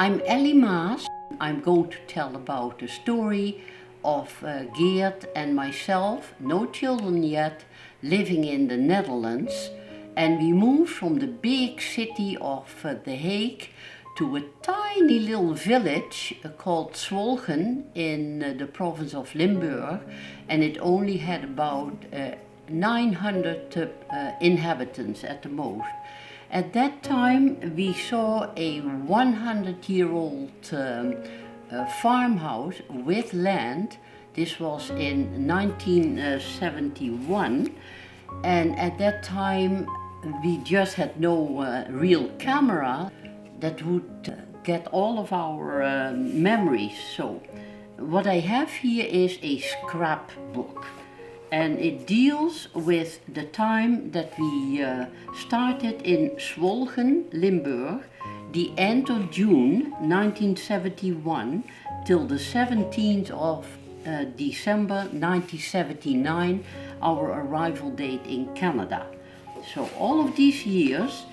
I'm Elly Maas. I'm going to tell about the story of Geert and myself, no children yet, living in the Netherlands. And we moved from the big city of The Hague to a tiny little village called Zwolgen in the province of Limburg. And it only had about 900 inhabitants at the most. At that time we saw a 100-year-old farmhouse with land. This was in 1971, and at that time we just had no real camera that would get all of our memories. So what I have here is a scrapbook. And it deals with the time that we started in Zwolgen, Limburg, the end of June 1971 till the 17th of December 1979, our arrival date in Canada. So all of these years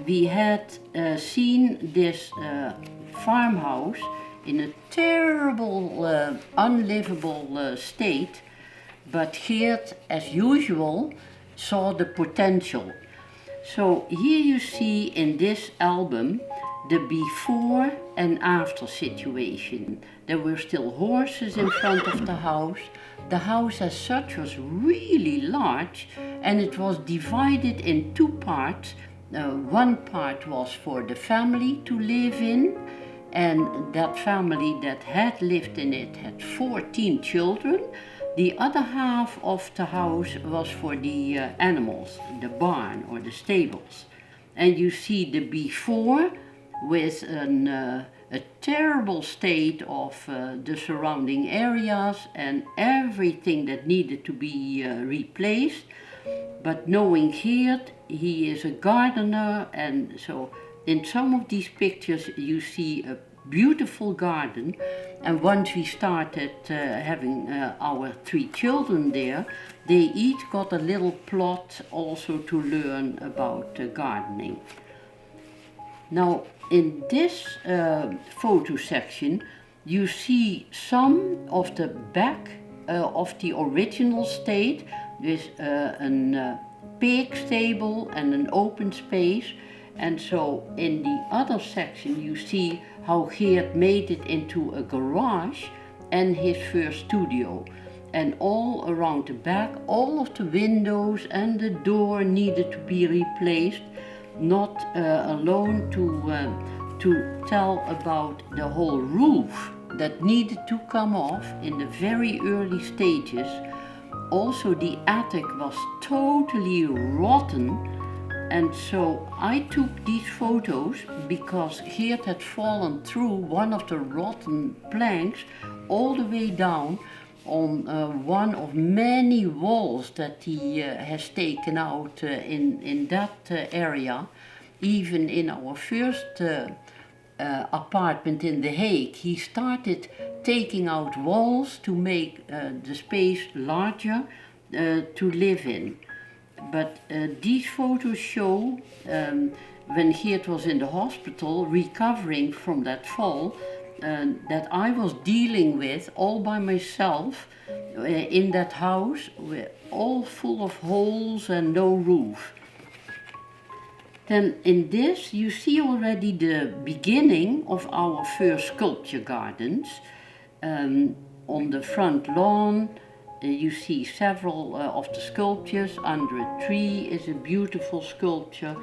we had seen this farmhouse in a terrible, unlivable state. But Geert, as usual, saw the potential. So here you see in this album the before and after situation. There were still horses in front of the house. The house as such was really large, and it was divided in two parts. One part was for the family to live in, and that family that had lived in it had 14 children. The other half of the house was for the animals, the barn or the stables. And you see the before with a terrible state of the surrounding areas and everything that needed to be replaced. But knowing Geert, he is a gardener, and so in some of these pictures you see a beautiful garden. And once we started having our 3 children there, they each got a little plot also to learn about gardening. Now in this photo section you see some of the back of the original state with a pig stable and an open space. And so in the other section you see how Geert made it into a garage and his first studio. And all around the back, all of the windows and the door needed to be replaced, not alone to tell about the whole roof that needed to come off in the very early stages. Also the attic was totally rotten. And so I took these photos because Geert had fallen through one of the rotten planks all the way down on one of many walls that he has taken out in that area. Even in our first apartment in The Hague, he started taking out walls to make the space larger to live in. But these photos show when Geert was in the hospital recovering from that fall, that I was dealing with all by myself in that house, all full of holes and no roof. Then in this you see already the beginning of our first sculpture gardens. On the front lawn you see several of the sculptures. Under a tree is a beautiful sculpture.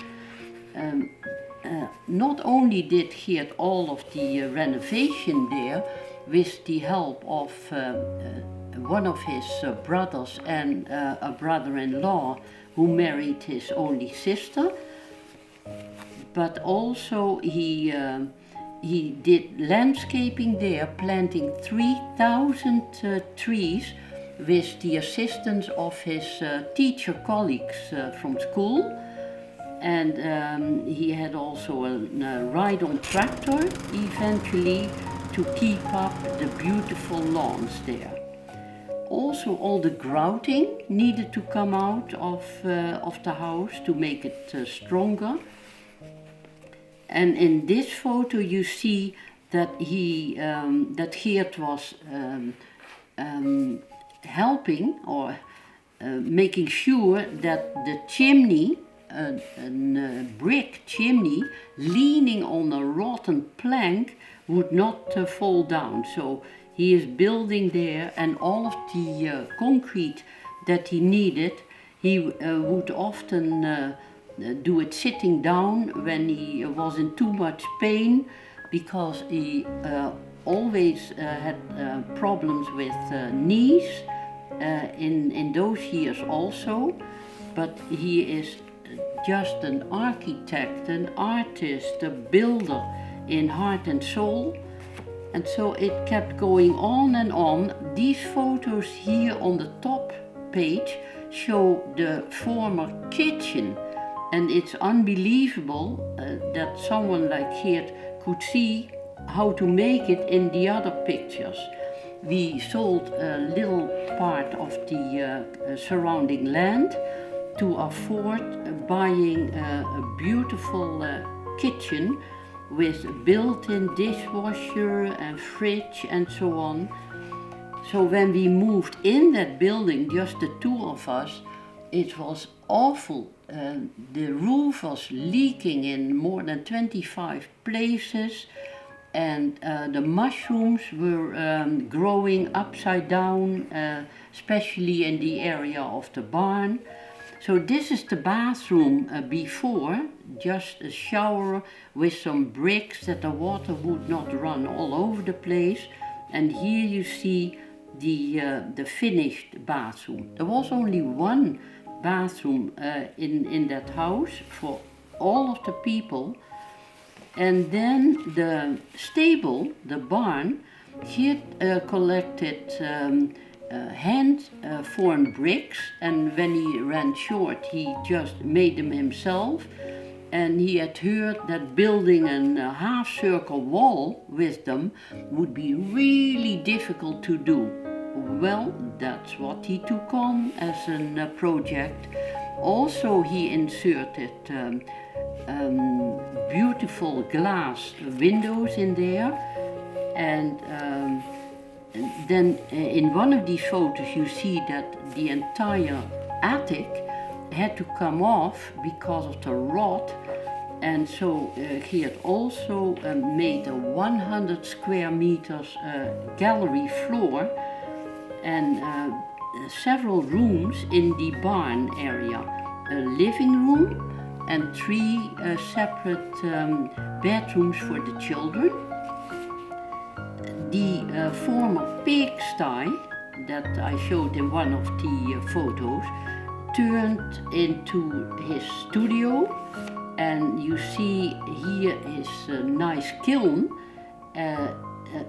Not only did Geert all of the renovation there with the help of one of his brothers and a brother-in-law who married his only sister, but also he did landscaping there, planting 3,000 trees with the assistance of his teacher colleagues from school. And he had also a ride-on tractor eventually to keep up the beautiful lawns there. Also all the grouting needed to come out of the house to make it stronger. And in this photo you see that Geert was helping or making sure that the chimney, a brick chimney leaning on a rotten plank, would not fall down. So he is building there, and all of the concrete that he needed, he would often do it sitting down when he was in too much pain, because he always had problems with knees in those years also. But he is just an architect, an artist, a builder in heart and soul. And so it kept going on and on. These photos here on the top page show the former kitchen, and it's unbelievable that someone like Geert could see how to make it in the other pictures. We sold a little part of the surrounding land to afford buying a beautiful kitchen with built-in dishwasher and fridge and so on. So when we moved in that building, just the two of us, it was awful. The roof was leaking in more than 25 places, and the mushrooms were growing upside down, especially in the area of the barn. So this is the bathroom before, just a shower with some bricks that the water would not run all over the place. And here you see the finished bathroom. There was only one bathroom in that house for all of the people. And then the stable, the barn, he collected hand-formed bricks, and when he ran short he just made them himself. And he had heard that building a half-circle wall with them would be really difficult to do. Well, that's what he took on as a project. Also he inserted beautiful glass windows in there, and then in one of these photos you see that the entire attic had to come off because of the rot, and so he had also made a 100 square meters gallery floor and several rooms in the barn area, a living room and 3 separate bedrooms for the children. The former pigsty that I showed in one of the photos turned into his studio, and you see here is a nice kiln,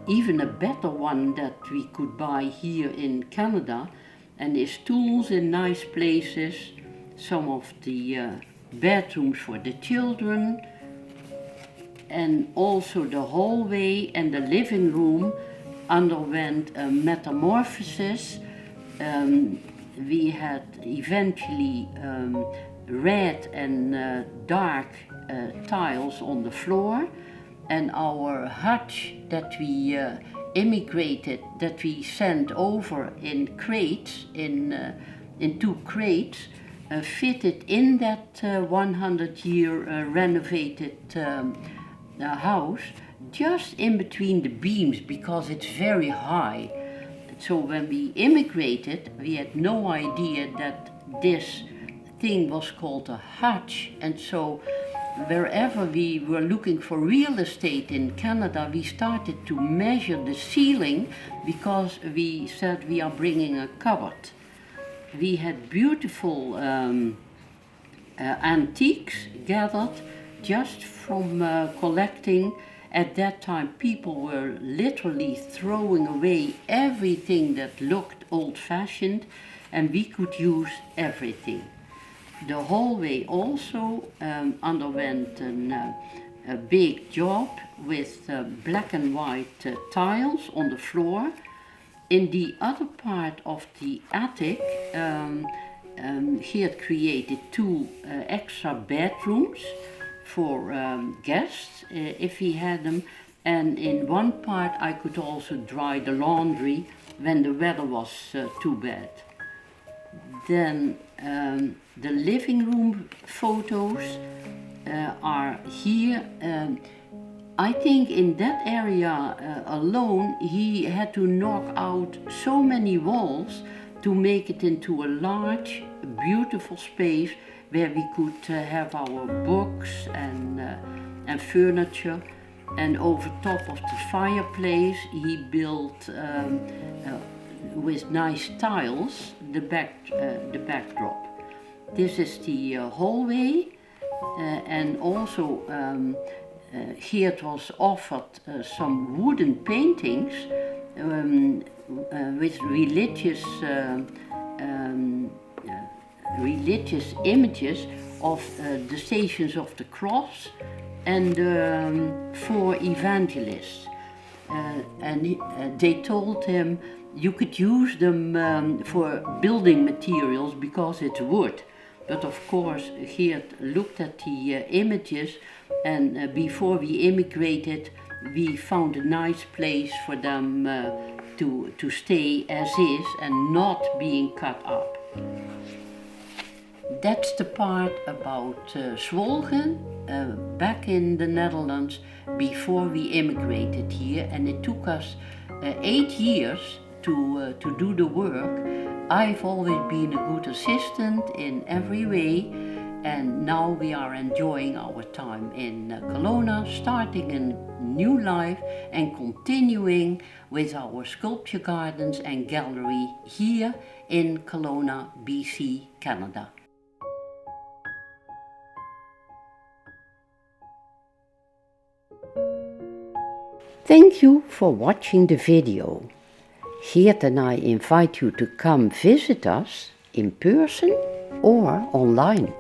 even a better one that we could buy here in Canada, and his tools in nice places, some of the bedrooms for the children, and also the hallway and the living room underwent a metamorphosis. We had eventually red and dark tiles on the floor, and our hutch that we immigrated, that we sent over in crates, in 2 crates, fitted in that 100-year renovated house, just in between the beams, because it's very high. So when we immigrated, we had no idea that this thing was called a hutch, and so wherever we were looking for real estate in Canada, we started to measure the ceiling, because we said we are bringing a cupboard. We had beautiful antiques gathered just from collecting. At that time people were literally throwing away everything that looked old-fashioned, and we could use everything. The hallway also underwent a big job with black and white tiles on the floor. In the other part of the attic, he had created 2 extra bedrooms for guests, if he had them, And in one part I could also dry the laundry when the weather was too bad. Then the living room photos are here. I think in that area alone he had to knock out so many walls to make it into a large, beautiful space where we could have our books and furniture. And over top of the fireplace he built with nice tiles the backdrop. This is the hallway, and also Geert was offered some wooden paintings with religious images of the Stations of the Cross and 4 evangelists. They told him you could use them for building materials because it's wood. But of course Geert looked at the images, and before we immigrated we found a nice place for them to stay as is and not being cut up. That's the part about Zwolgen, back in the Netherlands before we immigrated here, and it took us 8 years to do the work. I've always been a good assistant in every way, and now we are enjoying our time in Kelowna, starting a new life and continuing with our sculpture gardens and gallery here in Kelowna, BC, Canada. Thank you for watching the video. Geert and I invite you to come visit us in person or online.